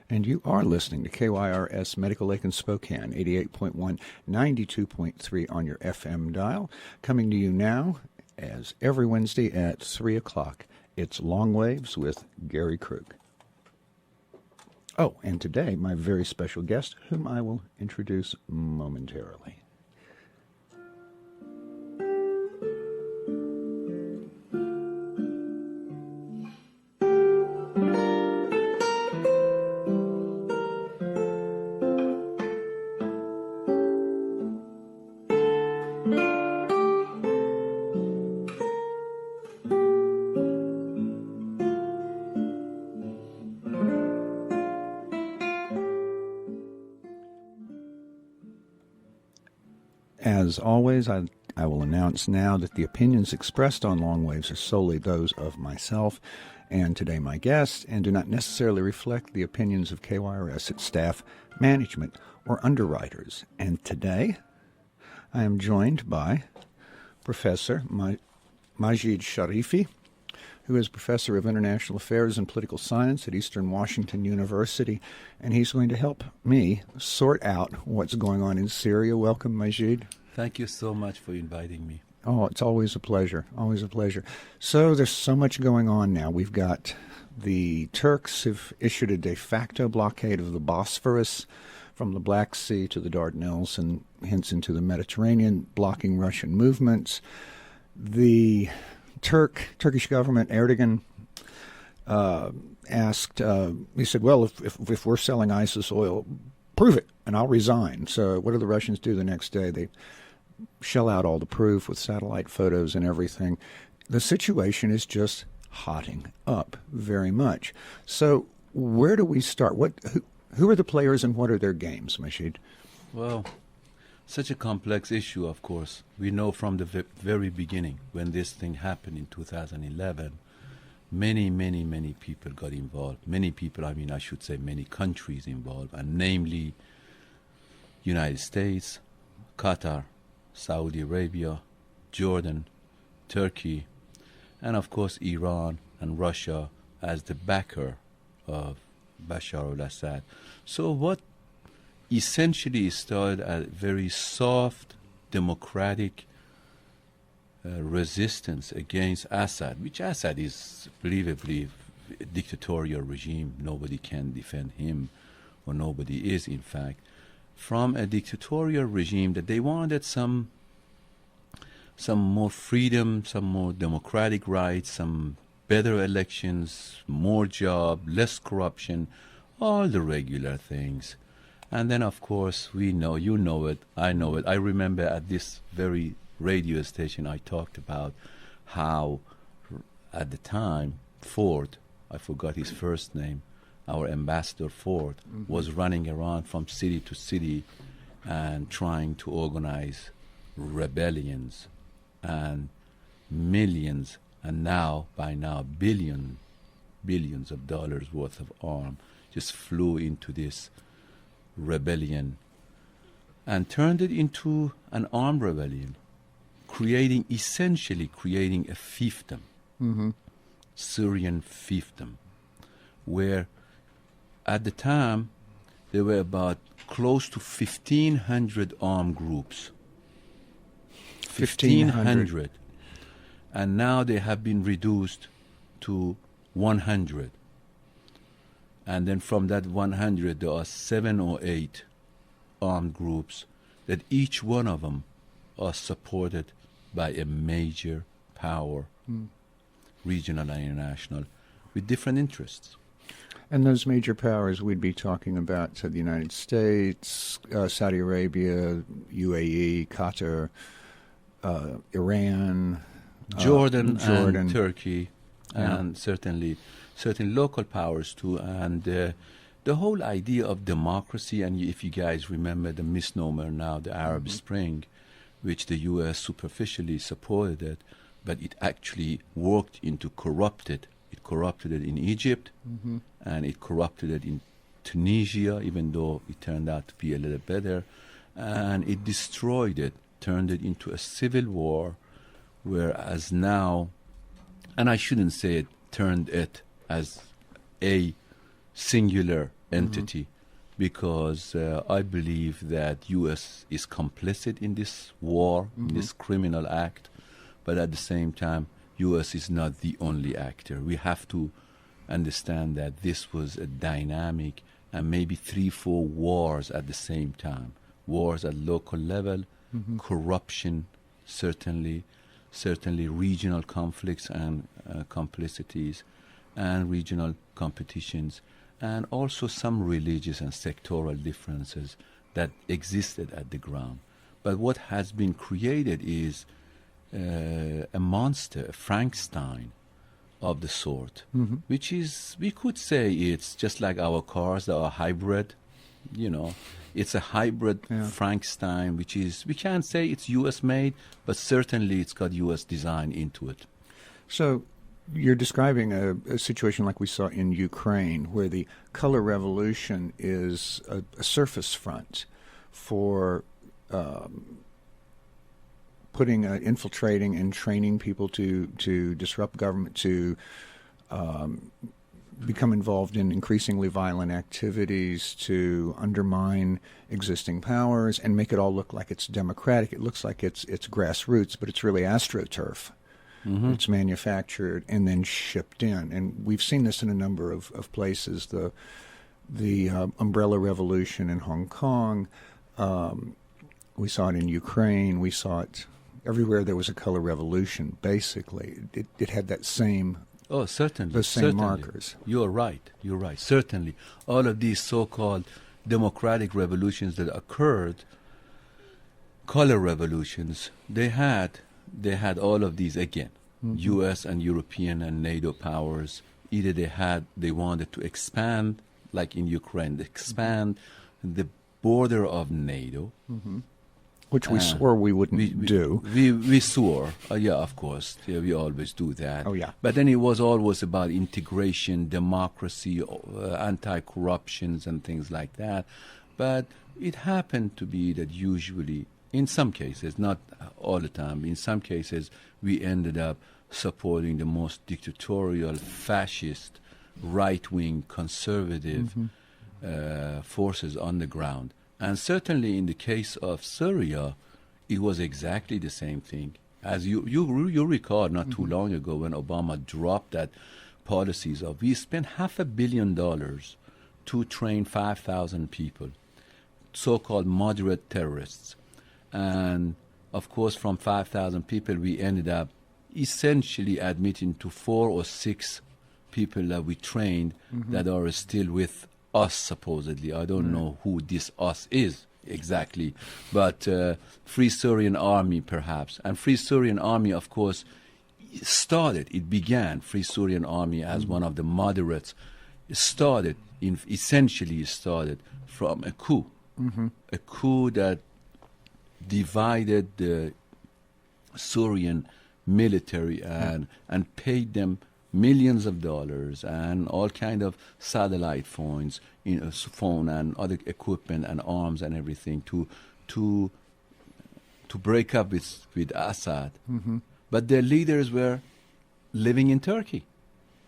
And you are listening to KYRS Medical Lake in Spokane, 88.1, 92.3 on your FM dial. Coming to you now, as every Wednesday at 3 o'clock, it's Long Waves with Gary Krug. Oh, and today, my very special guest, whom I will introduce momentarily. As always, I will announce now that the opinions expressed on Long Waves are solely those of myself and today my guest, and do not necessarily reflect the opinions of KYRS, its staff, management, or underwriters. And today, I am joined by Professor Majid Sharifi, who is Professor of International Affairs and Political Science at Eastern Washington University, and he's going to help me sort out what's going on in Syria. Welcome, Majid. Thank you so much for inviting me. Oh, it's always a pleasure, always a pleasure. So there's so much going on now. We've got the Turks have issued a de facto blockade of the Bosphorus from the Black Sea to the Dardanelles and hence into the Mediterranean, blocking Russian movements. The Turkish government, Erdogan, asked, he said, well, if we're selling ISIS oil, prove it, and I'll resign. So what do the Russians do the next day? They shell out all the proof with satellite photos and everything. The situation is just hotting up very much. So where do we start? Who are the players and what are their games, Majid? Well, such a complex issue, of course. We know from the very beginning, when this thing happened in 2011, many people got involved. Many people, I should say many countries involved, and namely United States, Qatar, Saudi Arabia, Jordan, Turkey, and of course Iran and Russia as the backer of Bashar al-Assad. So what essentially started a very soft, democratic resistance against Assad, which Assad is believably a dictatorial regime. Nobody can defend him, or nobody is, in fact, from a dictatorial regime that they wanted some more freedom, some more democratic rights, some better elections, more job, less corruption, all the regular things. And then, of course, we know, you know it, I know it. I remember at this very radio station I talked about how, at the time, Ford, I forgot his first name, our ambassador Ford, was running around from city to city and trying to organize rebellions, and millions, and now, by now, billions of dollars worth of arms just flew into this rebellion and turned it into an armed rebellion, essentially creating a fiefdom, Syrian fiefdom, where at the time there were about close to 1,500 armed groups. 1,500. And now they have been reduced to 100. And then from that 100, there are 7 or 8 armed groups that each one of them are supported by a major power, regional and international, with different interests. And those major powers we'd be talking about, so the United States, Saudi Arabia, UAE, Qatar, Iran, Jordan, and Turkey, and certainly certain local powers too. And the whole idea of democracy, and if you guys remember the misnomer now, the Arab Spring, which the U.S. superficially supported it, but it actually worked into corrupted. It corrupted it in Egypt, and it corrupted it in Tunisia, even though it turned out to be a little better. And it destroyed it, turned it into a civil war, whereas now, and I shouldn't say it turned it as a singular entity, because I believe that U.S. is complicit in this war, in this criminal act, but at the same time, U.S. is not the only actor. We have to understand that this was a dynamic and maybe 3-4 wars at the same time. Wars at local level, corruption, certainly regional conflicts and complicities, and regional competitions, and also some religious and sectoral differences that existed at the ground. But what has been created is a monster, a Frankenstein of the sort, which is, we could say it's just like our cars that are hybrid, it's a hybrid Frankenstein, which is, we can't say it's U.S. made, but certainly it's got U.S. design into it. So you're describing a situation like we saw in Ukraine, where the color revolution is a surface front for infiltrating and training people to disrupt government, to become involved in increasingly violent activities, to undermine existing powers and make it all look like it's democratic. It looks like it's grassroots, but it's really AstroTurf. It's manufactured and then shipped in. And we've seen this in a number of places. The Umbrella Revolution in Hong Kong, we saw it in Ukraine, we saw it everywhere there was a color revolution, basically. It had that same... Oh, certainly. The same markers. You're right. Certainly. All of these so-called democratic revolutions that occurred, color revolutions, they had all of these again. U.S. and European and NATO powers, either they wanted to expand, like in Ukraine, expand the border of NATO. Which we swore we wouldn't do. We swore, yeah, of course. Yeah, we always do that. Oh, yeah. But then it was always about integration, democracy, anti-corruptions and things like that. But it happened to be that usually, in some cases, not all the time, in some cases, we ended up supporting the most dictatorial, fascist, right-wing, conservative forces on the ground. And certainly in the case of Syria, it was exactly the same thing. As you recall, not too long ago, when Obama dropped that policies of, we spent $500 million to train 5,000 people, so-called moderate terrorists. And of course, from 5,000 people, we ended up essentially admitting to 4 or 6 people that we trained that are still with us, supposedly. I don't know who this us is exactly, but Free Syrian Army, perhaps. And Free Syrian Army, of course, began, Free Syrian Army, as one of the moderates, essentially started from a coup. A coup that divided the Syrian military and paid them millions of dollars and all kind of satellite phones, phone and other equipment and arms and everything to break up with Assad. But their leaders were living in Turkey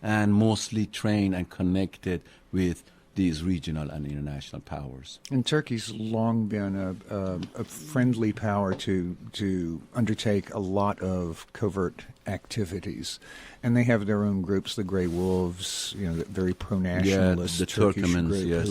and mostly trained and connected with these regional and international powers. And Turkey's long been a friendly power to undertake a lot of covert activities. And they have their own groups, the Grey Wolves, very pro-nationalist the Turkish Turkmens, group. yes.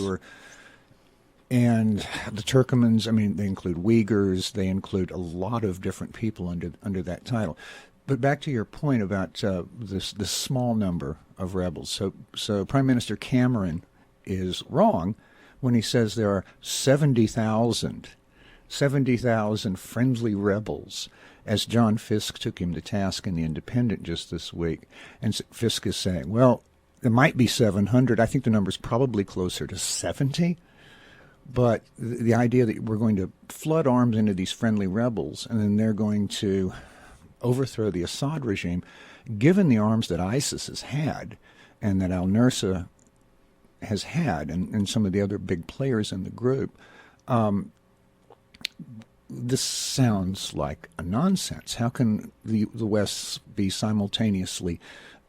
And the Turkmens, they include Uyghurs, they include a lot of different people under that title. But back to your point about this small number of rebels. So Prime Minister Cameron is wrong when he says there are 70,000 friendly rebels, as John Fisk took him to task in The Independent just this week. And Fisk is saying, well, there might be 700. I think the number's probably closer to 70. But the idea that we're going to flood arms into these friendly rebels and then they're going to overthrow the Assad regime, given the arms that ISIS has had and that al-Nusra has had, and some of the other big players in the group, this sounds like a nonsense. How can the West be simultaneously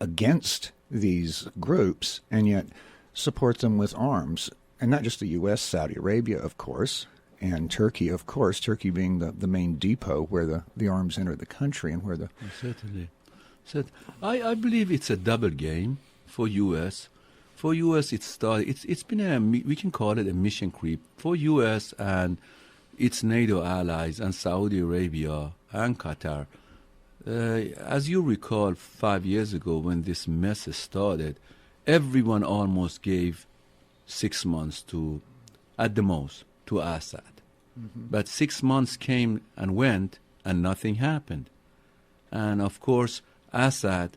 against these groups and yet support them with arms? and not just the U.S., Saudi Arabia, of course, and Turkey, of course, Turkey being the main depot where the arms enter the country and where the... Certainly. I believe it's a double game for U.S. For U.S., it's been we can call it a mission creep for U.S. and its NATO allies and Saudi Arabia and Qatar. As you recall, 5 years ago when this mess started, everyone almost gave 6 months at the most, to Assad. Mm-hmm. But 6 months came and went and nothing happened. And of course, Assad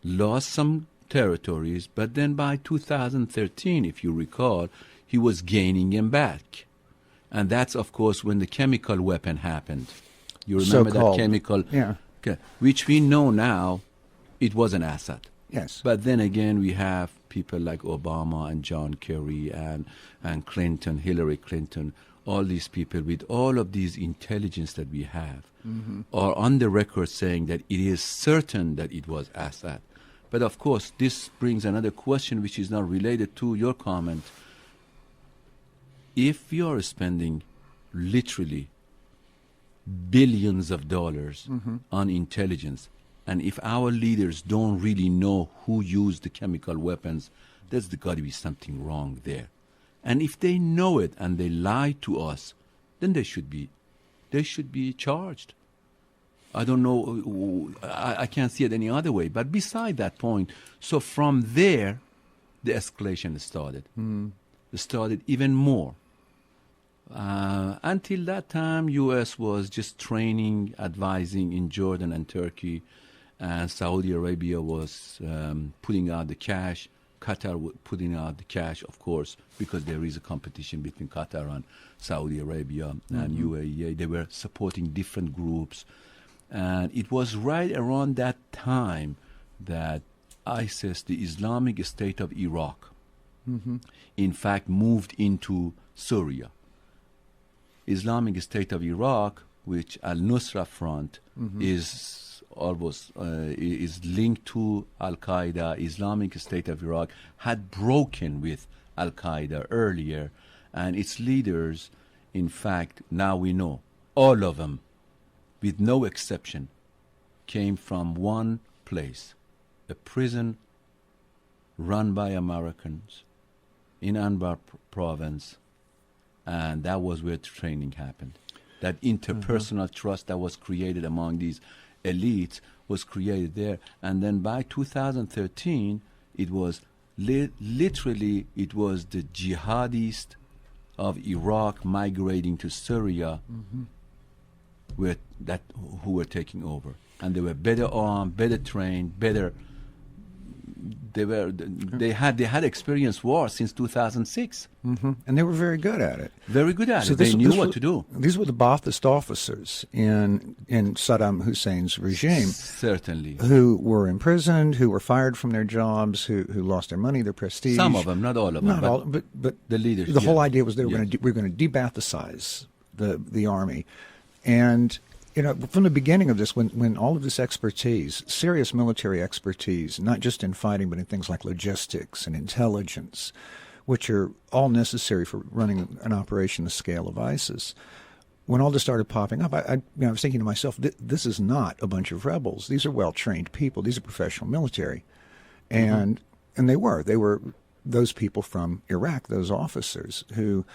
lost some territories, but then by 2013, if you recall, he was gaining them back. And that's, of course, when the chemical weapon happened. You remember So-called, that chemical? Yeah. Okay, which we know now it wasn't Assad. Yes. But then again, we have people like Obama and John Kerry and Clinton, Hillary Clinton, all these people with all of these intelligence that we have are on the record saying that it is certain that it was Assad. But of course, this brings another question which is not related to your comment. If we are spending literally billions of dollars on intelligence, and if our leaders don't really know who used the chemical weapons, there's got to be something wrong there. And if they know it and they lie to us, then they should be charged. I don't know, I can't see it any other way. But beside that point, so from there, the escalation started. It started even more. Until that time, U.S. was just training, advising in Jordan and Turkey, and Saudi Arabia was putting out the cash. Qatar was putting out the cash, of course, because there is a competition between Qatar and Saudi Arabia and UAE. They were supporting different groups. And it was right around that time that ISIS, the Islamic State of Iraq, in fact moved into Syria. Islamic State of Iraq, which Al-Nusra Front is almost is linked to Al-Qaeda. Islamic State of Iraq had broken with Al-Qaeda earlier, and its leaders, in fact, now we know, all of them, with no exception, came from one place, a prison run by Americans in Anbar province, and that was where training happened. That interpersonal trust that was created among these elites was created there. And then by 2013, it was literally, it was the jihadists of Iraq migrating to Syria who were taking over. And they were better armed, better trained, better. They had experienced war since 2006, and they were very good at it. Very good at it. They knew what to do. These were the Ba'athist officers in Saddam Hussein's regime, certainly, who were imprisoned, who were fired from their jobs, who lost their money, their prestige. Some of them, not all of them. Not all, but the leaders. The whole idea was they were going to de-Ba'athicize the army, and. You know, from the beginning of this, when all of this expertise, serious military expertise, not just in fighting, but in things like logistics and intelligence, which are all necessary for running an operation the scale of ISIS, when all this started popping up, I was thinking to myself, this is not a bunch of rebels. These are well-trained people. These are professional military. And they were those people from Iraq, those officers who,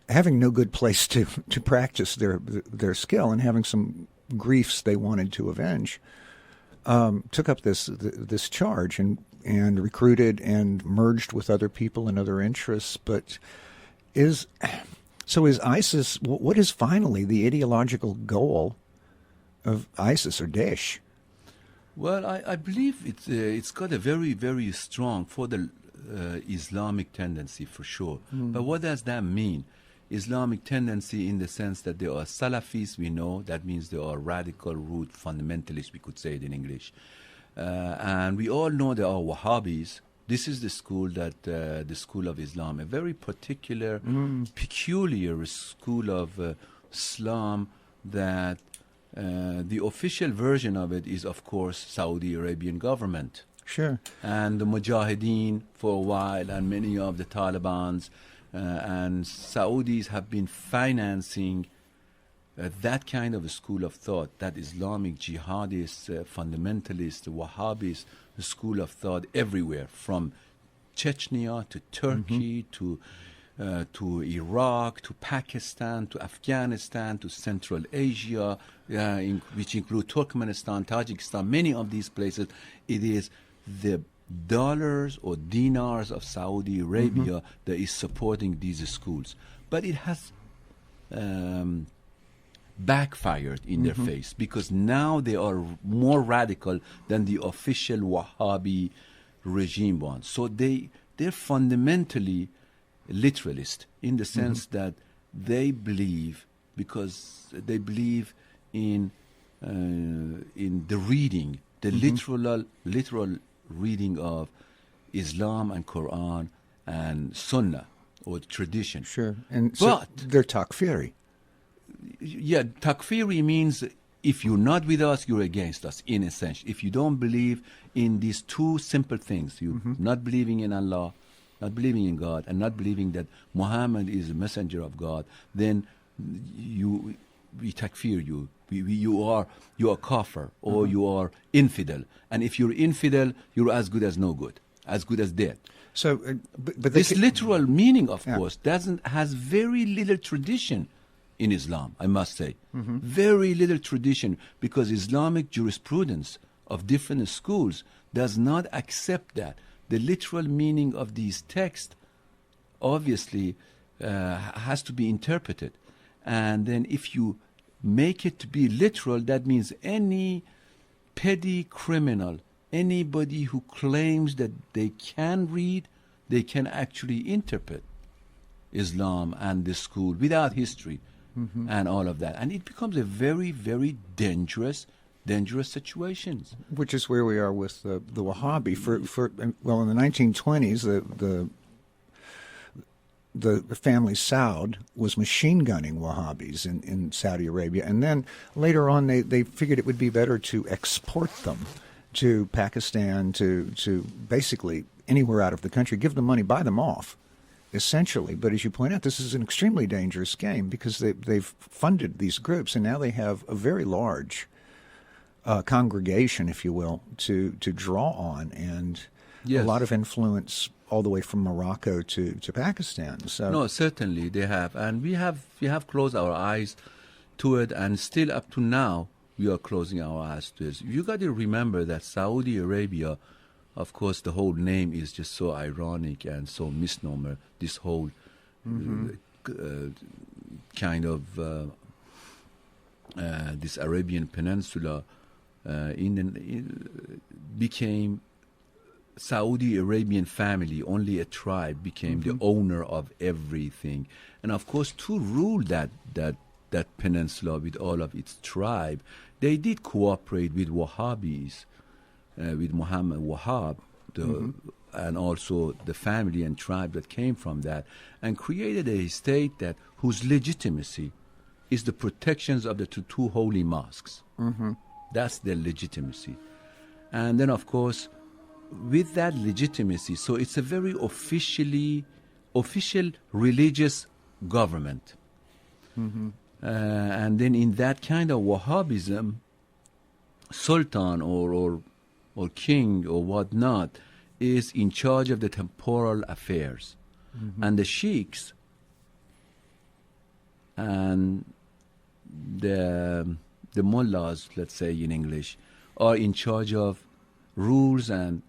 having no good place to practice their skill and having some griefs they wanted to avenge, took up this charge and recruited and merged with other people and other interests. But is ISIS? What is finally the ideological goal of ISIS or Daesh? Well, I believe it's got a very, very strong for the Islamic tendency for sure. But what does that mean? Islamic tendency in the sense that they are Salafis, we know. That means they are radical root fundamentalists, we could say it in English. And we all know they are Wahhabis. This is the school the school of Islam, a very particular, peculiar school of Islam that the official version of it is, of course, Saudi Arabian government. Sure. And the Mujahideen for a while, and many of the Talibans, and Saudis have been financing that kind of a school of thought, that Islamic jihadist, fundamentalist, Wahhabist school of thought everywhere, from Chechnya to Turkey to Iraq to Pakistan to Afghanistan to Central Asia, which include Turkmenistan, Tajikistan, many of these places. It is the dollars or dinars of Saudi Arabia that is supporting these schools. But it has backfired in their face, because now they are more radical than the official Wahhabi regime wants. So they're fundamentally literalist in the sense that they believe, because they believe in the reading, the literal reading of Islam and Quran and Sunnah or tradition. Sure. And so they're takfiri. Yeah, takfiri means if you're not with us, you're against us, in a sense. If you don't believe in these two simple things, you're not believing in Allah, not believing in God, and not believing that Muhammad is a messenger of God, then we takfir you. You are kafir, or you are infidel. And if you're infidel, you're as good as no good, as good as dead. So, but this literal meaning, of course, has very little tradition in Islam, I must say. Very little tradition, because Islamic jurisprudence of different schools does not accept that. The literal meaning of these texts obviously has to be interpreted. And then if you make it to be literal, that means any petty criminal, anybody who claims that they can read, they can actually interpret Islam and the school without history and all of that. And it becomes a very, very dangerous situations. Which is where we are with the Wahhabi. Well, in the 1920s, the family Saud was machine gunning Wahhabis in Saudi Arabia, and then later on they figured it would be better to export them to Pakistan, to basically anywhere out of the country, give them money, buy them off, essentially. But as you point out, this is an extremely dangerous game, because they've funded these groups, and now they have a very large congregation, if you will, to draw on, and a lot of influence all the way from Morocco to Pakistan. So no, certainly they have, and we have closed our eyes to it, and still up to now we are closing our eyes to it. You got to remember that Saudi Arabia, of course, the whole name is just so ironic and so misnomer. This whole kind of this Arabian Peninsula became Saudi Arabian family, only a tribe became the owner of everything. And of course, to rule that peninsula with all of its tribe, they did cooperate with Wahhabis, with Muhammad Wahhab, and also the family and tribe that came from that, and created a state whose legitimacy is the protections of the two holy mosques. That's their legitimacy. And then, of course, with that legitimacy, so it's a very official religious government. And then in that kind of Wahhabism, sultan or king or whatnot is in charge of the temporal affairs. And the sheikhs and the mullahs, let's say in English, are in charge of rules and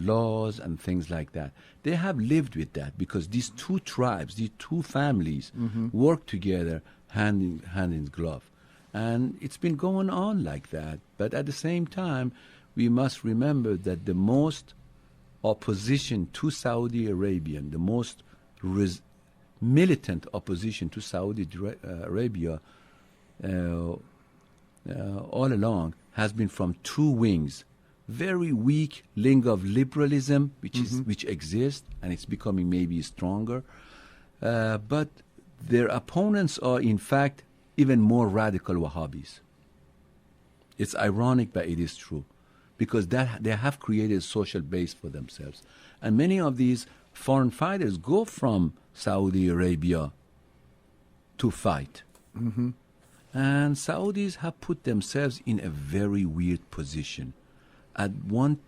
laws and things like that. They have lived with that, because these two tribes, these two families work together hand in glove. And it's been going on like that. But at the same time, we must remember that the most opposition to Saudi Arabia, the most militant opposition to Saudi Arabia all along has been from two wings. Very weak link of liberalism, which exists, and it's becoming maybe stronger. But their opponents are, in fact, even more radical Wahhabis. It's ironic, but it is true, because they have created a social base for themselves. And many of these foreign fighters go from Saudi Arabia to fight. Mm-hmm. And Saudis have put themselves in a very weird position. On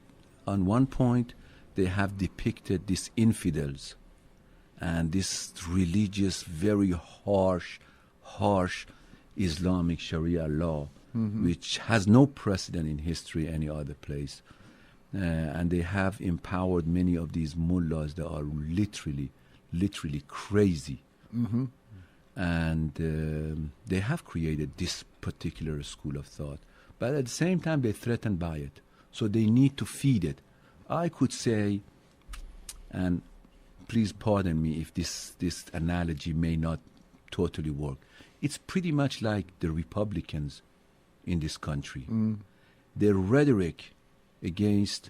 one point, they have depicted these infidels and this religious, very harsh Islamic Sharia law, which has no precedent in history any other place. And they have empowered many of these mullahs that are literally crazy. Mm-hmm. And they have created this particular school of thought. But at the same time, they're threatened by it. So they need to feed it. I could say, and please pardon me if this analogy may not totally work, it's pretty much like the Republicans in this country. Their rhetoric against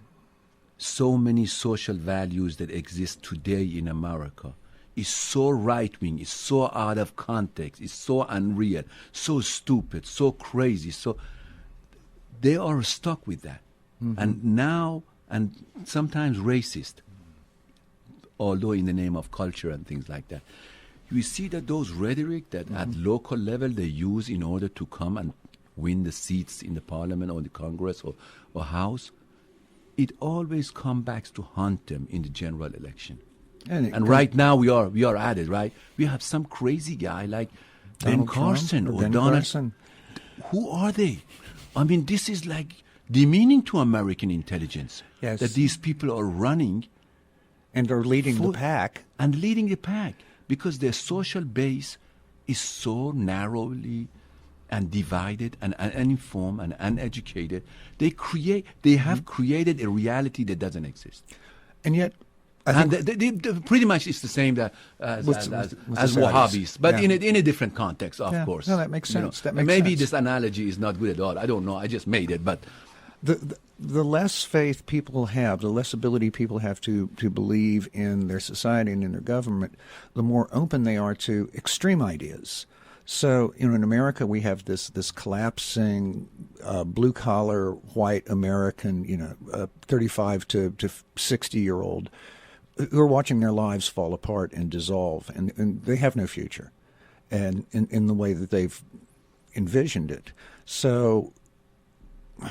so many social values that exist today in America is so right-wing, is so out of context, is so unreal, so stupid, so crazy. So they are stuck with that. And sometimes racist, although in the name of culture and things like that. You see that those rhetoric that at local level they use in order to come and win the seats in the parliament or the Congress or House, it always comes back to haunt them in the general election. And right now we are at it, right? We have some crazy guy like Ben Carson or Donald. Carson. Who are they? I mean, this is like demeaning to American intelligence. Yes. That these people are running and are leading the pack. And leading the pack because their social base is so narrowly and divided and uninformed and uneducated. They have created a reality that doesn't exist. And yet, they pretty much it's the same as Wahhabis, but in a different context, of course. No, that makes sense. That makes maybe sense. this analogy is not good at all. I don't know. I just made it, but the less faith people have, the less ability people have to believe in their society and in their government, the more open they are to extreme ideas. So, in America, we have this collapsing blue-collar white American, 35 to 60-year-old who are watching their lives fall apart and dissolve, and they have no future, and in the way that they've envisioned it. So,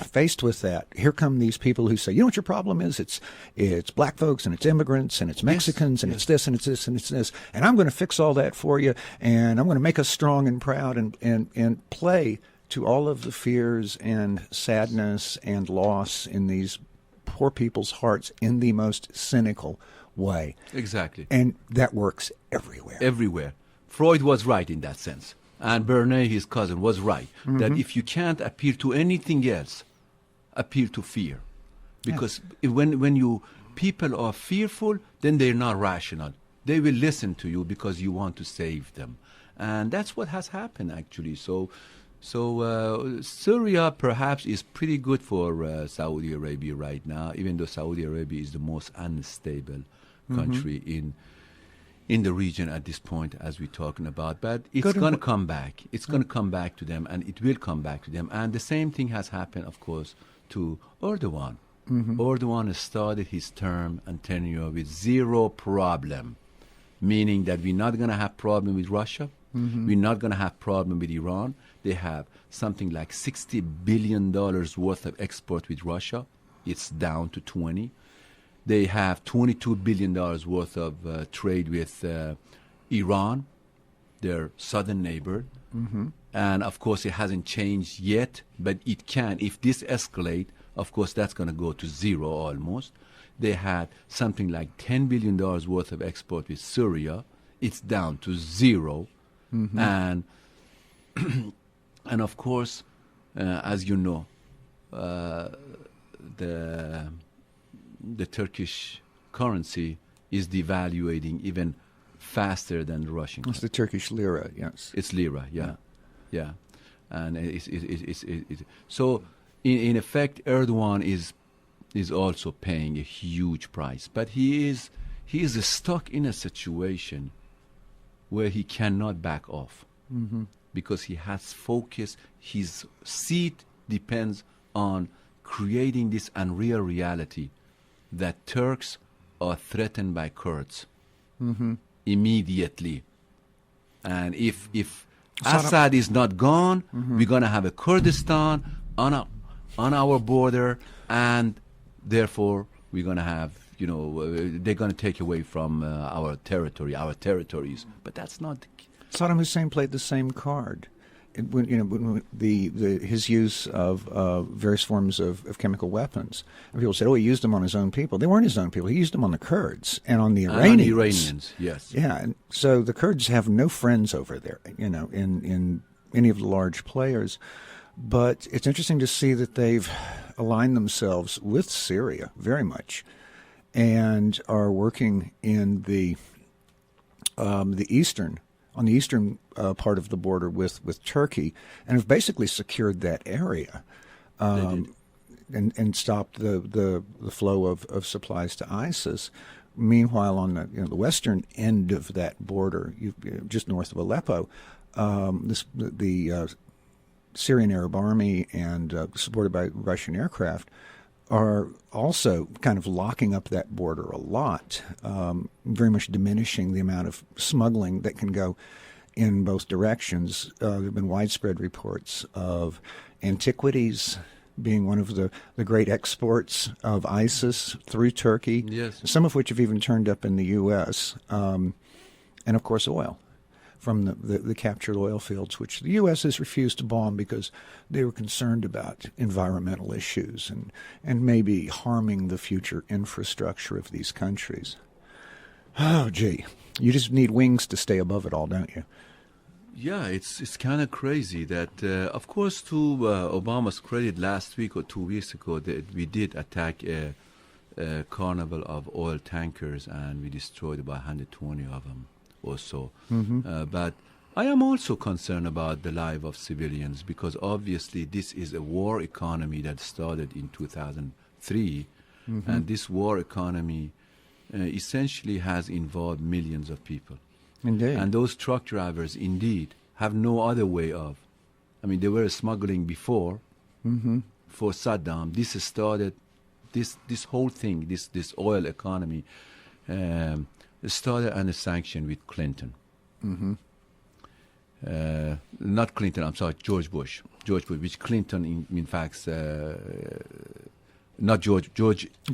faced with that, here come these people who say, you know what your problem is? It's black folks and it's immigrants and it's Mexicans and it's this and it's this and it's this. And I'm going to fix all that for you and I'm going to make us strong and proud and play to all of the fears and sadness and loss in these poor people's hearts in the most cynical way. Exactly. And that works everywhere. Everywhere. Freud was right in that sense. And Bernays, his cousin, was right, that if you can't appeal to anything else, appeal to fear. Because when people are fearful, then they're not rational. They will listen to you because you want to save them. And that's what has happened, actually. So Syria perhaps is pretty good for Saudi Arabia right now, even though Saudi Arabia is the most unstable country in the region at this point, as we're talking about. But it's going to come back. It's going to come back to them, and it will come back to them. And the same thing has happened, of course, to Erdogan. Erdogan has started his term and tenure with zero problem, meaning that we're not going to have problem with Russia. We're not going to have problem with Iran. They have something like $60 billion worth of export with Russia. It's down to 20. They have $22 billion worth of trade with Iran, their southern neighbor. And, of course, it hasn't changed yet, but it can. If this escalates, of course, that's going to go to zero almost. They had something like $10 billion worth of export with Syria. It's down to zero. And, and, of course, as you know, the Turkish currency is devaluating even faster than the Russian currency. It's the Turkish lira, yes. It's lira, yeah. And so, in effect, Erdogan is also paying a huge price. But he is stuck in a situation where he cannot back off because he has focus. His seat depends on creating this unreal reality that Turks are threatened by Kurds immediately. And if Assad is not gone, we're going to have a Kurdistan on our border, and therefore we're going to have, they're going to take away from our territories. But that's not. Saddam Hussein played the same card. His use of various forms of chemical weapons. And people said, he used them on his own people. They weren't his own people. He used them on the Kurds and on the Iranians. Yes. Yeah, and so the Kurds have no friends over there, in any of the large players. But it's interesting to see that they've aligned themselves with Syria very much, and are working in the eastern part of the border with Turkey, and have basically secured that area, and stopped the flow of supplies to ISIS. Meanwhile, on the western end of that border, just north of Aleppo, the Syrian Arab Army and supported by Russian aircraft are also kind of locking up that border a lot, very much diminishing the amount of smuggling that can go in both directions. There have been widespread reports of antiquities being one of the great exports of ISIS through Turkey, yes. Some of which have even turned up in the U.S., and of course oil from the captured oil fields, which the U.S. has refused to bomb because they were concerned about environmental issues and maybe harming the future infrastructure of these countries. Oh, gee. You just need wings to stay above it all, don't you? Yeah, it's kind of crazy that, of course, to Obama's credit, last week or 2 weeks ago, that we did attack a carnival of oil tankers, and we destroyed about 120 of them or so. But I am also concerned about the life of civilians, because obviously this is a war economy that started in 2003, and this war economy essentially has involved millions of people. Indeed. And those truck drivers, indeed, have no other way of. I mean, they were smuggling before for Saddam. This started, this whole thing, this oil economy, started under sanction with Clinton. Not Clinton, I'm sorry, George Bush, which Clinton, in fact, not George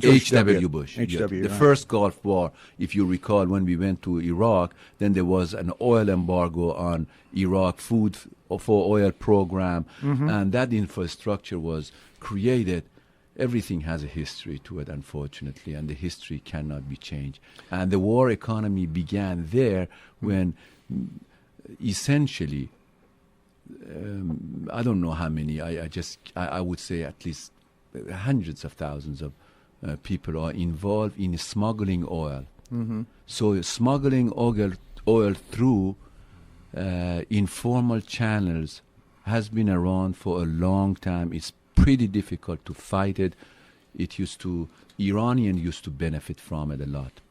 H.W. Bush. H.W., The right. first Gulf War, if you recall, when we went to Iraq, then there was an oil embargo on Iraq, food for oil program, and that infrastructure was created. Everything has a history to it, unfortunately, and the history cannot be changed. And the war economy began there when essentially, I don't know how many, I would say at least hundreds of thousands of people are involved in smuggling oil. So smuggling oil through informal channels has been around for a long time. It's pretty difficult to fight it. Iranian used to benefit from it a lot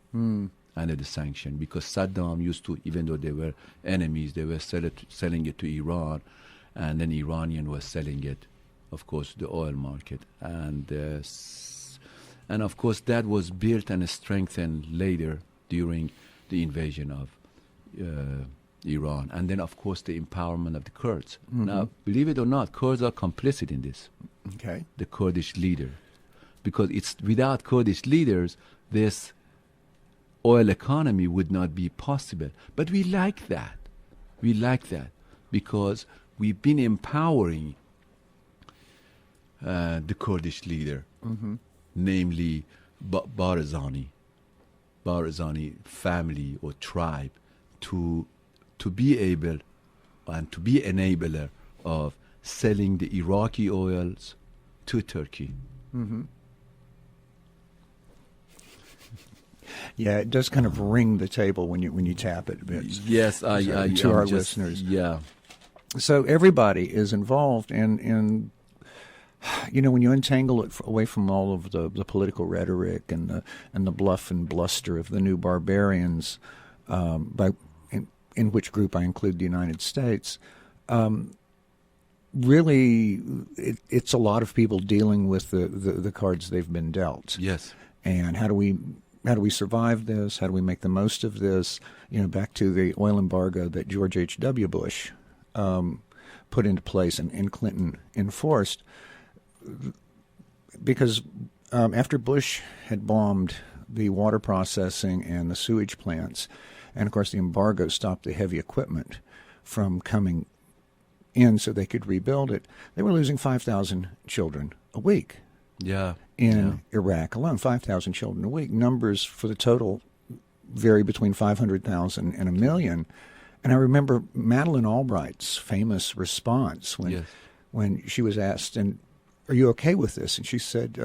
under the sanction, because Saddam used to, even though they were enemies, they were selling it to Iran, and then Iranian was selling it, of course, the oil market. And of course, that was built and strengthened later during the invasion of Iran. And then, of course, the empowerment of the Kurds. Now, believe it or not, Kurds are complicit in this. Okay. The Kurdish leader. Because it's without Kurdish leaders, this oil economy would not be possible. But we like that. We like that because we've been empowering the Kurdish leader, namely Barzani family or tribe, to be able and to be enabler of selling the Iraqi oils to Turkey. Yeah, it does kind of ring the table when you tap it a bit. Yes, to our listeners. Yeah. So everybody is involved, and when you untangle it away from all of the political rhetoric and the bluff and bluster of the new barbarians, in which group I include the United States, really it's a lot of people dealing with the cards they've been dealt. Yes. And how do we how do we survive this? How do we make the most of this? Back to the oil embargo that George H.W. Bush put into place and Clinton enforced. Because after Bush had bombed the water processing and the sewage plants, and of course the embargo stopped the heavy equipment from coming in so they could rebuild it, they were losing 5,000 children a week. Yeah. In Iraq alone, 5,000 children a week. Numbers for the total vary between 500,000 and a million. And I remember Madeleine Albright's famous response when she was asked, "And are you okay with this?" And she said,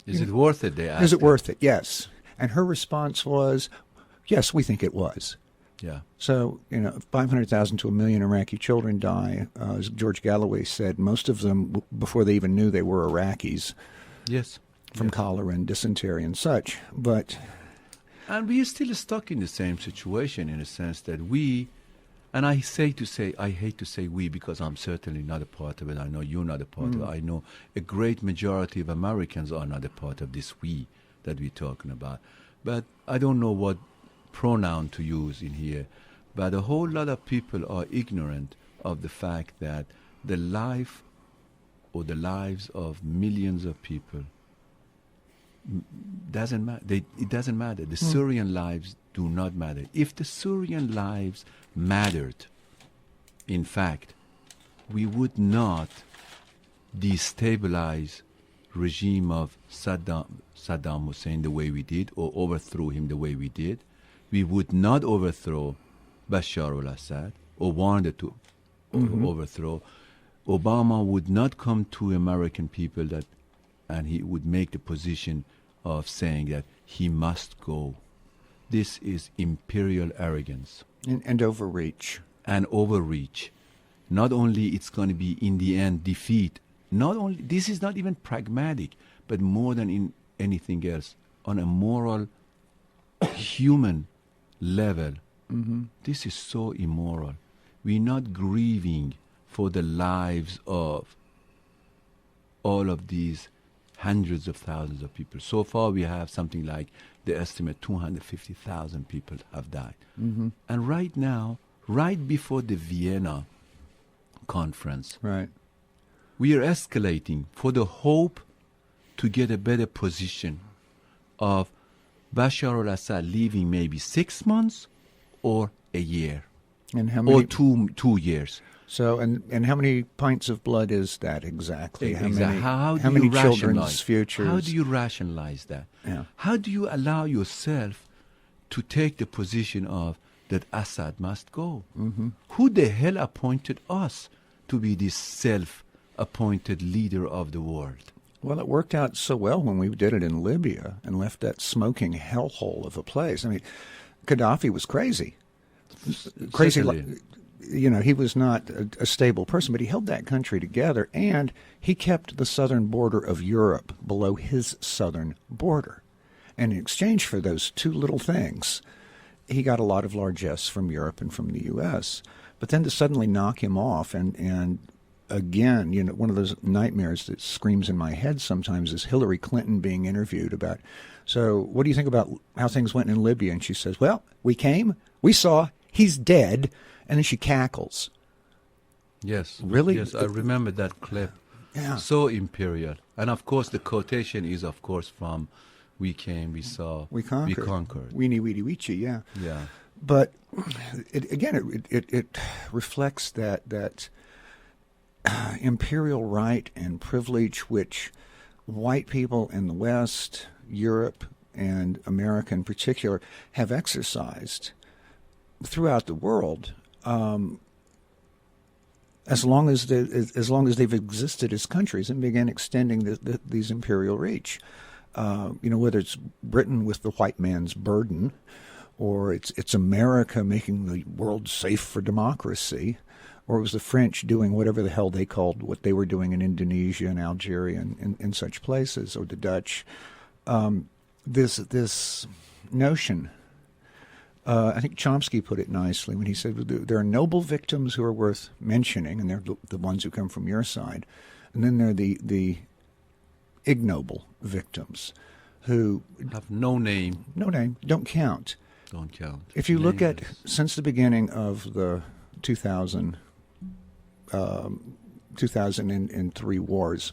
"Is it worth it?" They asked. Is it worth it? Yes. And her response was, "Yes, we think it was." Yeah. So, 500,000 to a million Iraqi children die. As George Galloway said, most of them, before they even knew they were Iraqis, yes, from cholera and dysentery and such. And we are still stuck in the same situation in a sense that and I hate to say we because I'm certainly not a part of it. I know you're not a part of it. I know a great majority of Americans are not a part of this we that we're talking about. But I don't know what pronoun to use in here. But a whole lot of people are ignorant of the fact that the life or the lives of millions of people doesn't matter. It doesn't matter. The Syrian lives do not matter. If the Syrian lives mattered, in fact, we would not destabilize regime of Saddam Hussein the way we did, or overthrow him the way we did. We would not overthrow Bashar al-Assad, or wanted to overthrow. Obama would not come to American people and he would make the position of saying that he must go. This is imperial arrogance. And overreach. And overreach. Not only it's going to be in the end defeat, this is not even pragmatic, but more than in anything else, on a moral, human level, this is so immoral. We're not grieving for the lives of all of these hundreds of thousands of people. So far we have something like the estimate 250,000 people have died. And right now, right before the Vienna conference, we are escalating for the hope to get a better position of Bashar al-Assad leaving maybe 6 months or a year, and how many, or 2 years. So, and how many pints of blood is that exactly? How many children's futures? How do you rationalize that? Yeah. How do you allow yourself to take the position of that Assad must go? Who the hell appointed us to be this self-appointed leader of the world? Well, it worked out so well when we did it in Libya and left that smoking hellhole of a place. I mean, Gaddafi was crazy. Crazy. He was not a stable person, but he held that country together, and he kept the southern border of Europe below his southern border. And in exchange for those two little things, he got a lot of largesse from Europe and from the U.S. But then to suddenly knock him off, and again, one of those nightmares that screams in my head sometimes is Hillary Clinton being interviewed about, so what do you think about how things went in Libya? And she says, well, we came, we saw, he's dead. And then she cackles. Yes. Really? Yes, I remember that clip. Yeah. So imperial. And of course the quotation is of course from we came, we saw, we conquered. Weenie, weedy, weechi, yeah. Yeah. But it reflects that imperial right and privilege which white people in the West, Europe, and America in particular have exercised throughout the world, as long as they've existed as countries and began extending these imperial reach. Whether it's Britain with the white man's burden, or it's America making the world safe for democracy, or it was the French doing whatever the hell they called what they were doing in Indonesia and Algeria and in such places, or the Dutch. This notion. I think Chomsky put it nicely when he said there are noble victims who are worth mentioning, and they're the ones who come from your side, and then there are the ignoble victims. who have no name, don't count. don't count. If you look at, Nameless. since the beginning of the 2003 wars,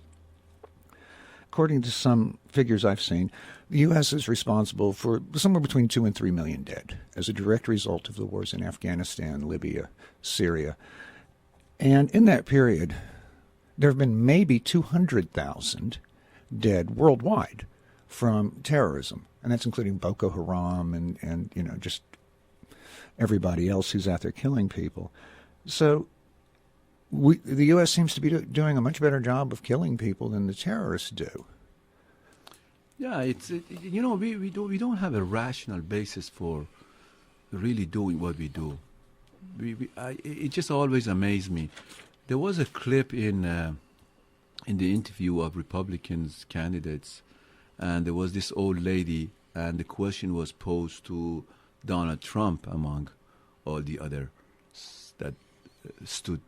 according to some figures I've seen, the U.S. is responsible for somewhere between 2 and 3 million dead as a direct result of the wars in Afghanistan, Libya, Syria. And in that period, there have been maybe 200,000 dead worldwide from terrorism. And that's including Boko Haram and just everybody else who's out there killing people. So the U.S. seems to be doing a much better job of killing people than the terrorists do. Yeah, we don't have a rational basis for really doing what we do. It just always amazed me. There was a clip in the interview of Republicans candidates, and there was this old lady, and the question was posed to Donald Trump among all the others that stood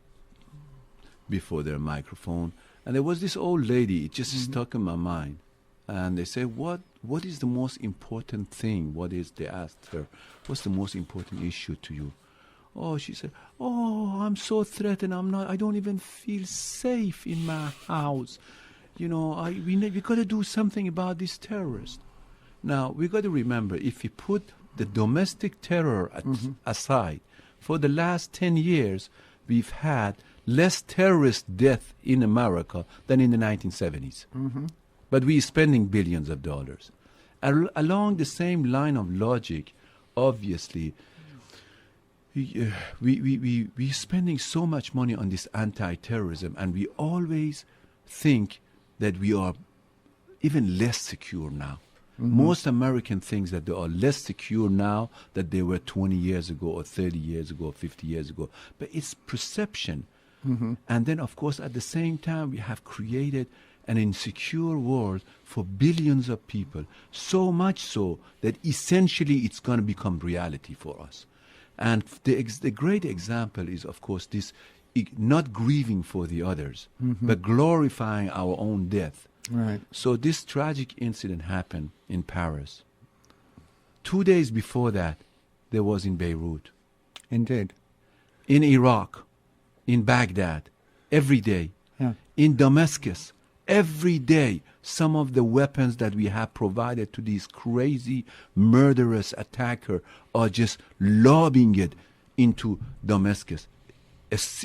before their microphone, and there was this old lady. It just stuck in my mind. And they say, what is the most important thing? They asked her, what's the most important issue to you? Oh, she said, I'm so threatened. I don't even feel safe in my house. We got to do something about this terrorist. Now, we got to remember, if we put the domestic terror aside, for the last 10 years, we've had less terrorist death in America than in the 1970s. But we're spending billions of dollars. Along the same line of logic, obviously, we're spending so much money on this anti-terrorism, and we always think that we are even less secure now. Most Americans think that they are less secure now than they were 20 years ago or 30 years ago or 50 years ago. But it's perception. And then, of course, at the same time, we have created an insecure world for billions of people, so much so that essentially it's going to become reality for us. And the great example is, of course, this not grieving for the others, but glorifying our own death. Right. So this tragic incident happened in Paris. 2 days before that, there was in Beirut. Indeed. In Iraq, in Baghdad, every day. Yeah. In Damascus, every day, some of the weapons that we have provided to these crazy, murderous attackers are just lobbing it into Damascus.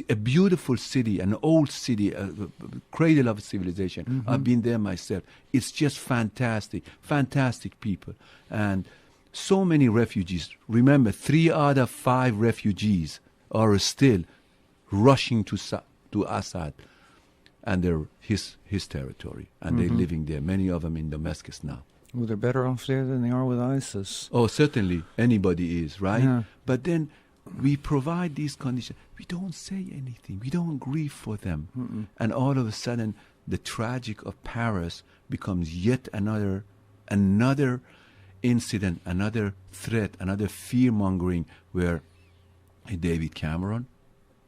A beautiful city, an old city, a cradle of civilization. I've been there myself. It's just fantastic, fantastic people. And so many refugees. Remember, 3 out of 5 refugees are still rushing to Assad and his territory, and they're living there. Many of them in Damascus now. Well, they're better off there than they are with ISIS. Oh, certainly, anybody is, right? Yeah. But then we provide these conditions. We don't say anything. We don't grieve for them. And all of a sudden, the tragic of Paris becomes yet another incident, another threat, another fear-mongering where David Cameron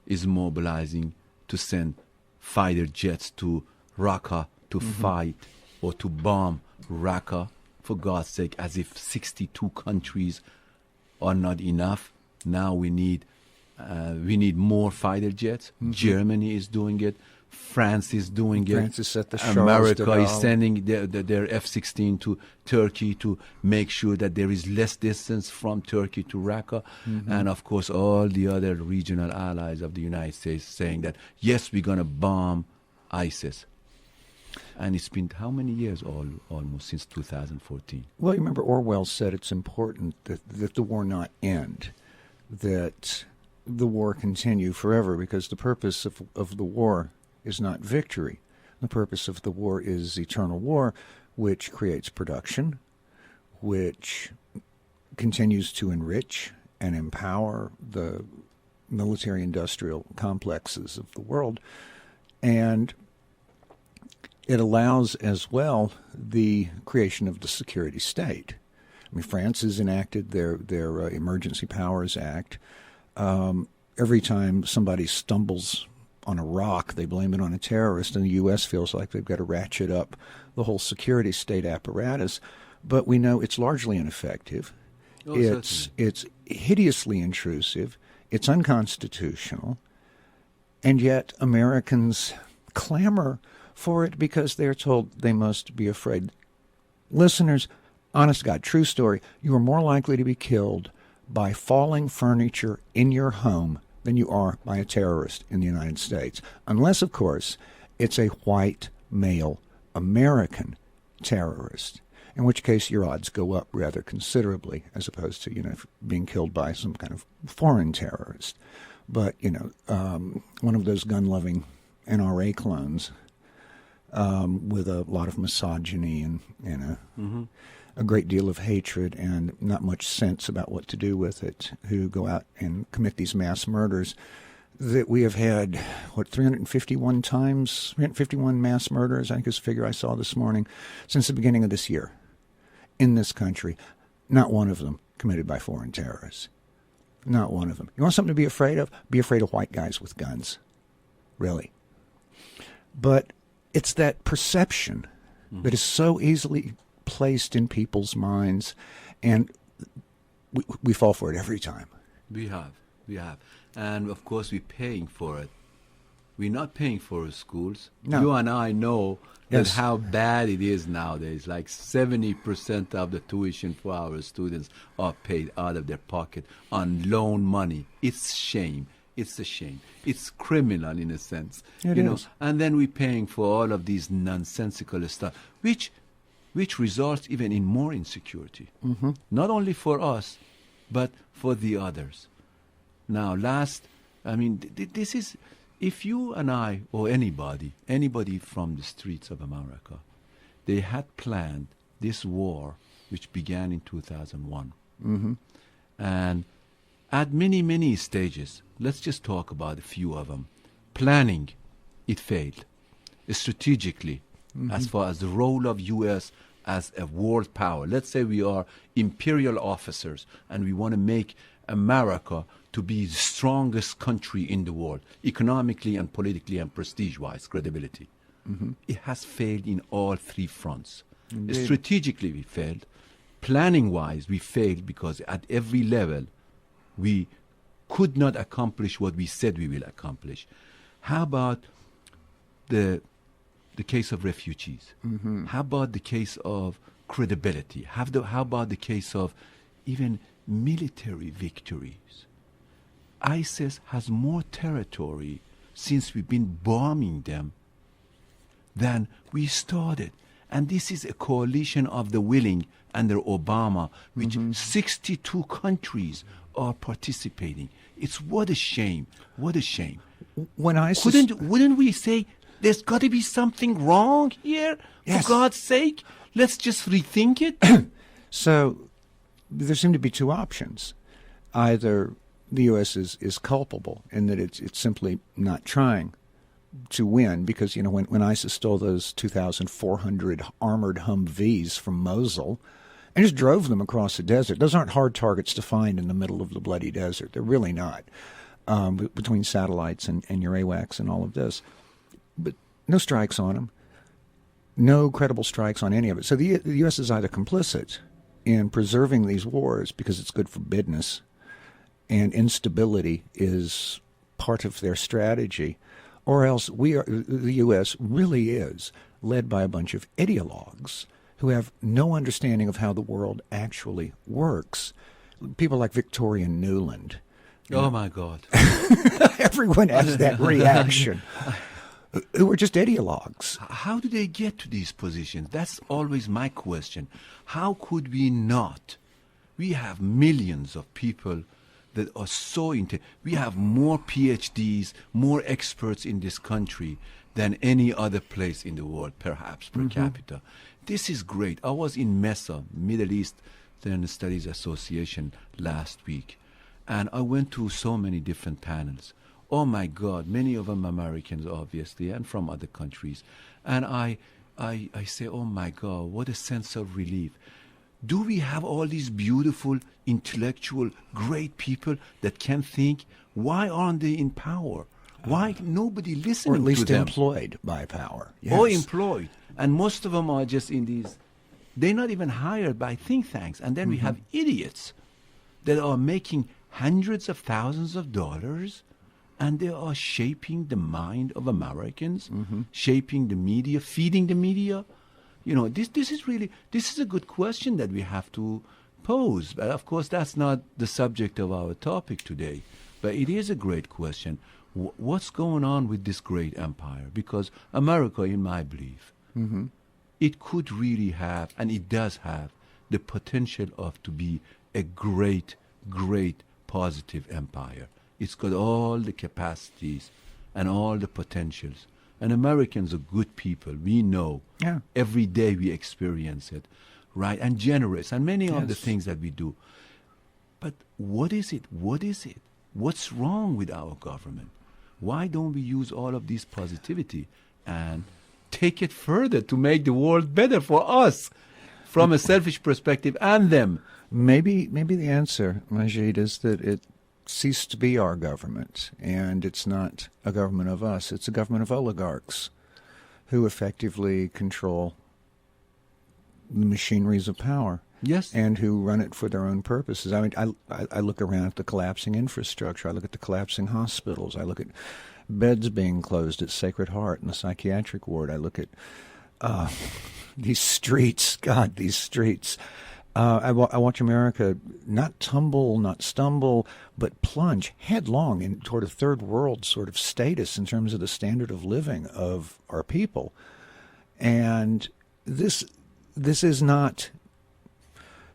is mobilizing to send fighter jets to Raqqa to fight or to bomb Raqqa, for God's sake, as if 62 countries are not enough. Now we need more fighter jets. Germany is doing it. France is doing it. France is set the Charles America de Gaulle. is sending their F-16 to Turkey to make sure that there is less distance from Turkey to Raqqa. And of course all the other regional allies of the United States saying that, yes, we're going to bomb ISIS. And it's been how many years almost since 2014? Well, you remember Orwell said it's important that the war not end, that the war continue forever, because the purpose of the war is not victory. The purpose of the war is eternal war, which creates production, which continues to enrich and empower the military-industrial complexes of the world, and it allows as well the creation of the security state. I mean, France has enacted their Emergency Powers Act. Every time somebody stumbles on a rock, they blame it on a terrorist, and the U.S. feels like they've got to ratchet up the whole security state apparatus. but we know it's largely ineffective. Oh, It's hideously intrusive. It's unconstitutional. And yet Americans clamor for it because they're told they must be afraid. Listeners, honest to God, true story, you are more likely to be killed by falling furniture in your home than you are by a terrorist in the United States. Unless, of course, it's a white, male, American terrorist, in which case your odds go up rather considerably as opposed to, being killed by some kind of foreign terrorist. But, one of those gun-loving NRA clones with a lot of misogyny and a great deal of hatred and not much sense about what to do with it, who go out and commit these mass murders that we have had, 351 mass murders, I think is the figure I saw this morning, since the beginning of this year in this country. Not one of them committed by foreign terrorists. Not one of them. You want something to be afraid of? Be afraid of white guys with guns. Really. But it's that perception that is so easily placed in people's minds, and we fall for it every time. We have. And of course we're paying for it. We're not paying for our schools. No. You and I know Yes. how bad it is nowadays. Like 70% of the tuition for our students are paid out of their pocket on loan money. It's shame. It's a shame. It's criminal in a sense. It is. And then we're paying for all of these nonsensical stuff, which results even in more insecurity. Not only for us, but for the others. Now, this is, if you and I or anybody from the streets of America, they had planned this war, which began in 2001. And at many, many stages, let's just talk about a few of them. Planning, it failed. Strategically, as far as the role of U.S. as a world power. Let's say we are imperial officers and we want to make America to be the strongest country in the world, economically and politically and prestige-wise, credibility. It has failed in all three fronts. Indeed. Strategically, we failed. Planning-wise, we failed because at every level, we could not accomplish what we said we will accomplish. How about the case of refugees? How about the case of credibility? How about the case of even military victories? ISIS has more territory since we've been bombing them than we started. And this is a coalition of the willing under Obama, which 62 countries are participating. It's what a shame. What a shame. When Wouldn't we say there's got to be something wrong here? Yes. For God's sake, let's just rethink it. So there seem to be two options. Either the U.S. is culpable in that it's simply not trying to win because, when ISIS stole those 2,400 armored Humvees from Mosul and just drove them across the desert. Those aren't hard targets to find in the middle of the bloody desert. They're really not, between satellites and your AWACS and all of this. But no strikes on them. No credible strikes on any of it. So the U.S. is either complicit in preserving these wars because it's good for business, and instability is part of their strategy, or else the U.S. really is led by a bunch of ideologues who have no understanding of how the world actually works. People like Victoria Nuland. Oh, my God. Everyone has that reaction. Who are just ideologues. How do they get to these positions? That's always my question. How could we not? We have millions of people that are so we have more PhDs, more experts in this country than any other place in the world, perhaps, per capita. This is great. I was in MESA, Middle Eastern Studies Association, last week, and I went to so many different panels. Oh, my God, many of them Americans, obviously, and from other countries. And I say, oh, my God, what a sense of relief. Do we have all these beautiful, intellectual, great people that can think? Why aren't they in power? Why nobody listening to them? Or at least employed by power. Yes. Or employed. And most of them are just in these They're not even hired by think tanks. And then we have idiots that are making hundreds of thousands of dollars, and they are shaping the mind of Americans, shaping the media, feeding the media. You know, this is a good question that we have to pose. But of course, that's not the subject of our topic today. But it is a great question. What's going on with this great empire? Because America, in my belief, it could really have, and it does have, the potential of to be a great, great positive empire. It's got all the capacities and all the potentials. And Americans are good people. We know. Yeah. Every day we experience it, right? And generous, and many of the things that we do. But what is it? What is it? What's wrong with our government? Why don't we use all of this positivity and take it further to make the world better for us from a selfish perspective and them? Maybe the answer, Majid, is that it ceased to be our government, and it's not a government of us. It's a government of oligarchs who effectively control the machineries of power. Yes. And who run it for their own purposes. I mean, I look around at the collapsing infrastructure. I look at the collapsing hospitals. I look at beds being closed at Sacred Heart in the psychiatric ward. I look at these streets. God, these streets. I watch America not tumble, not stumble, but plunge headlong in toward a third world sort of status in terms of the standard of living of our people. And this is not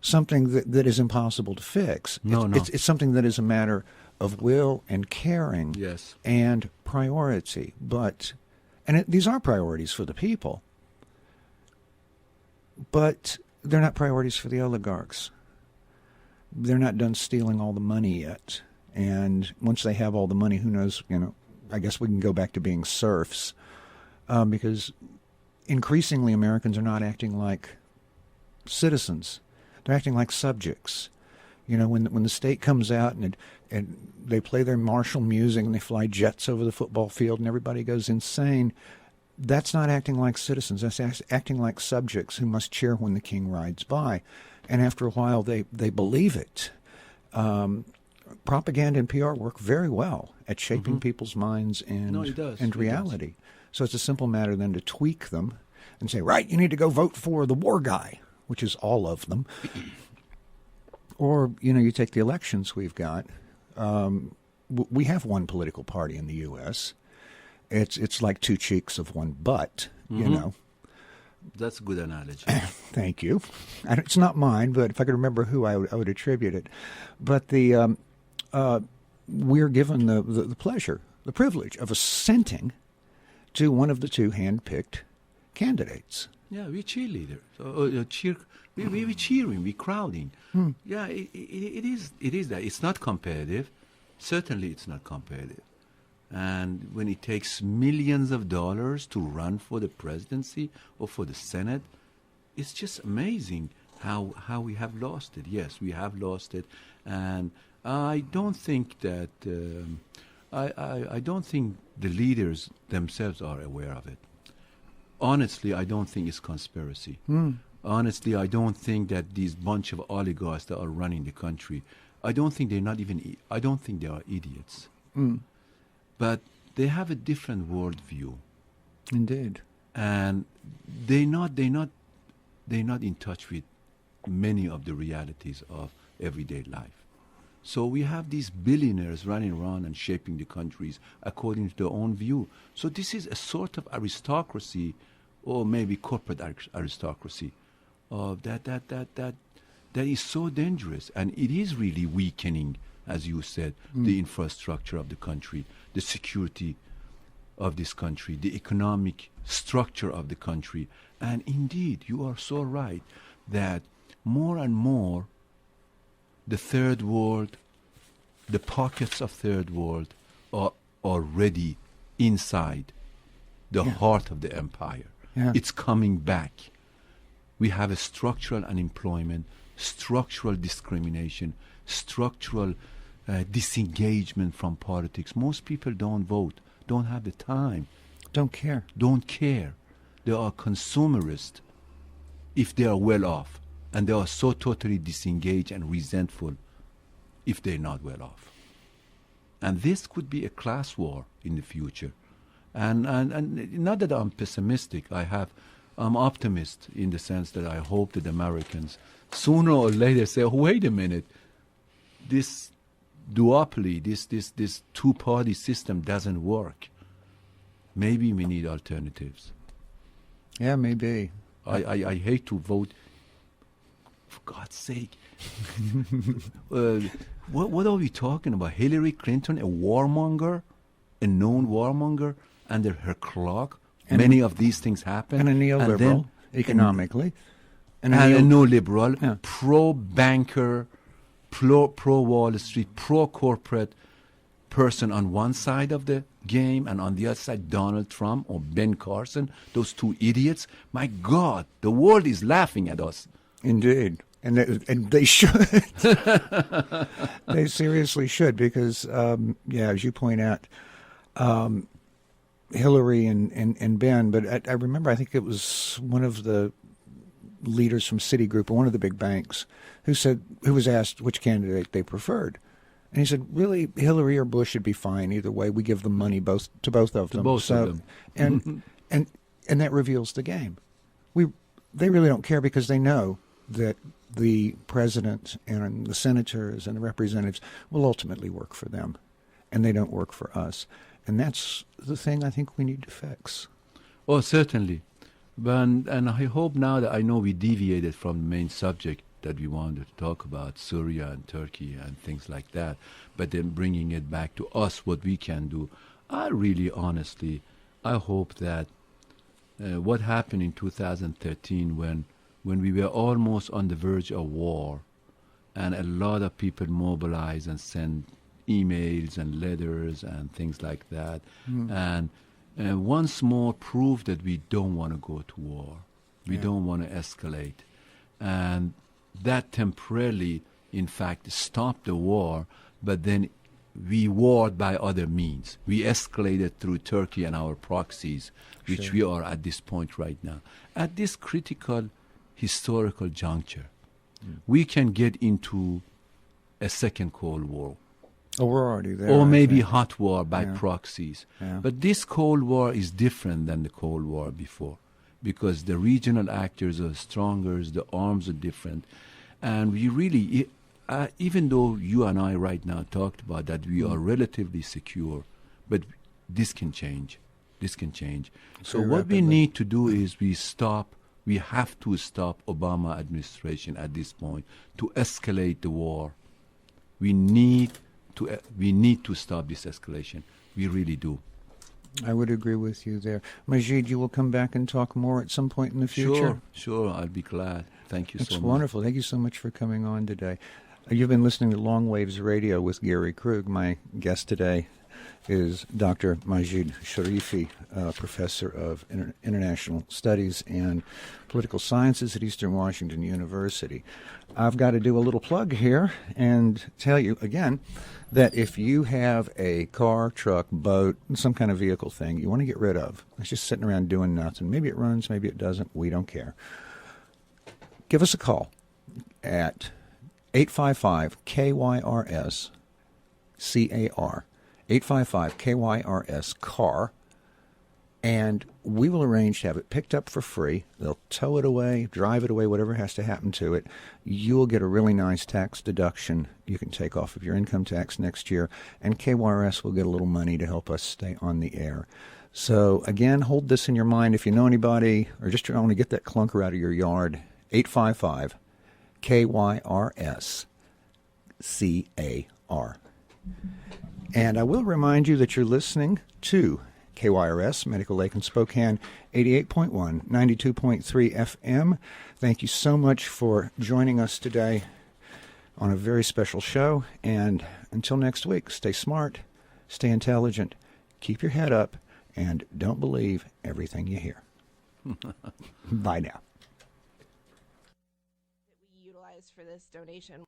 something that is impossible to fix. No. It's something that is a matter of will and caring, Yes. and priority. These are priorities for the people, but they're not priorities for the oligarchs. They're not done stealing all the money yet. And once they have all the money, who knows, I guess we can go back to being serfs, because increasingly Americans are not acting like citizens. They're acting like subjects. When the state comes out and they play their martial music and they fly jets over the football field and everybody goes insane, that's not acting like citizens. That's acting like subjects who must cheer when the king rides by. And after a while, they believe it. Propaganda and PR work very well at shaping people's minds and reality. So it's a simple matter then to tweak them and say, right, you need to go vote for the war guy, which is all of them. Or, you take the elections we've got. We have one political party in the U.S. It's like two cheeks of one butt, That's a good analogy. Thank you. And it's not mine, but if I could remember who, I would attribute it. But we're given the pleasure, the privilege of assenting to one of the two hand-picked candidates. Yeah, we're cheerleaders. We're cheering, we're crowding. Yeah, it is that. It's not competitive. Certainly it's not competitive. And when it takes millions of dollars to run for the presidency or for the Senate, it's just amazing how we have lost it. Yes, we have lost it. And I don't think that, I don't think the leaders themselves are aware of it. Honestly, I don't think it's conspiracy. Honestly, I don't think that these bunch of oligarchs that are running the country, I don't think they are idiots. But they have a different worldview. Indeed. And they're not in touch with many of the realities of everyday life. So we have these billionaires running around and shaping the countries according to their own view. So this is a sort of aristocracy, or maybe corporate aristocracy, that is so dangerous, and it is really weakening, as you said, the infrastructure of the country, the security of this country, the economic structure of the country. And indeed, you are so right that more and more the third world, the pockets of third world are already inside the heart of the empire. Yeah. It's coming back. We have a structural unemployment, structural discrimination, structural disengagement from politics. Most people don't vote, don't have the time. Don't care. Don't care. They are consumerist. if they are well off, and they are so totally disengaged and resentful if they're not well off. And this could be a class war in the future. And not that I'm pessimistic. I'm optimist in the sense that I hope that Americans sooner or later say, oh, wait a minute, this duopoly, this two-party system doesn't work. Maybe we need alternatives. Yeah, maybe. I hate to vote. For God's sake. What are we talking about? Hillary Clinton, a warmonger, a known warmonger, under her clock? And many of these things happen. And a neoliberal, economically. And a neoliberal, yeah. Pro-banker, pro-Wall Street, pro-corporate person on one side of the game, and on the other side, Donald Trump or Ben Carson, those two idiots. My God, the world is laughing at us. Indeed. And they should. They seriously should, because, as you point out, Hillary and Ben, but I remember, I think it was one of the leaders from Citigroup, or one of the big banks, who was asked which candidate they preferred. And he said, really, Hillary or Bush should be fine. Either way, we give them money to both of them. Both of them. And that reveals the game. They really don't care, because they know that the president and the senators and the representatives will ultimately work for them, and they don't work for us. And that's the thing I think we need to fix. Oh, certainly. And I hope now that I know we deviated from the main subject that we wanted to talk about, Syria and Turkey and things like that, but then bringing it back to us, what we can do. I really, honestly, I hope that what happened in 2013 when we were almost on the verge of war, and a lot of people mobilized and sent emails and letters and things like that, and once more proved that we don't want to go to war. We don't want to escalate. And that temporarily, in fact, stopped the war, but then we warred by other means. We escalated through Turkey and our proxies, which we are at this point right now. At this critical historical juncture, we can get into a second Cold War. Oh, we're already there. Or maybe hot war by proxies. Yeah. But this Cold War is different than the Cold War before, because the regional actors are stronger, the arms are different. And we really, even though you and I right now talked about that we are relatively secure, but this can change. This can change. So what we need to do is we have to stop Obama administration at this point to escalate the war. We need to stop this escalation. We really do. I would agree with you there. Majid, you will come back and talk more at some point in the future? Sure. I'll be glad. Thank you so much. That's wonderful. Thank you so much for coming on today. You've been listening to Long Waves Radio with Gary Krug. My guest today is Dr. Majid Sharifi, professor of international studies and political sciences at Eastern Washington University. I've got to do a little plug here and tell you again that if you have a car, truck, boat, some kind of vehicle thing you want to get rid of, it's just sitting around doing nothing. Maybe it runs, maybe it doesn't. We don't care. Give us a call at 855-KYRS-CAR. 855-KYRS-CAR, and we will arrange to have it picked up for free. They'll tow it away, drive it away, whatever has to happen to it. You'll get a really nice tax deduction you can take off of your income tax next year, and KYRS will get a little money to help us stay on the air. So, again, hold this in your mind. If you know anybody or just want to get that clunker out of your yard, 855-KYRS-CAR. And I will remind you that you're listening to KYRS, Medical Lake and Spokane, 88.1, 92.3 FM. Thank you so much for joining us today on a very special show. And until next week, stay smart, stay intelligent, keep your head up, and don't believe everything you hear. Bye now. That we utilized for this donation.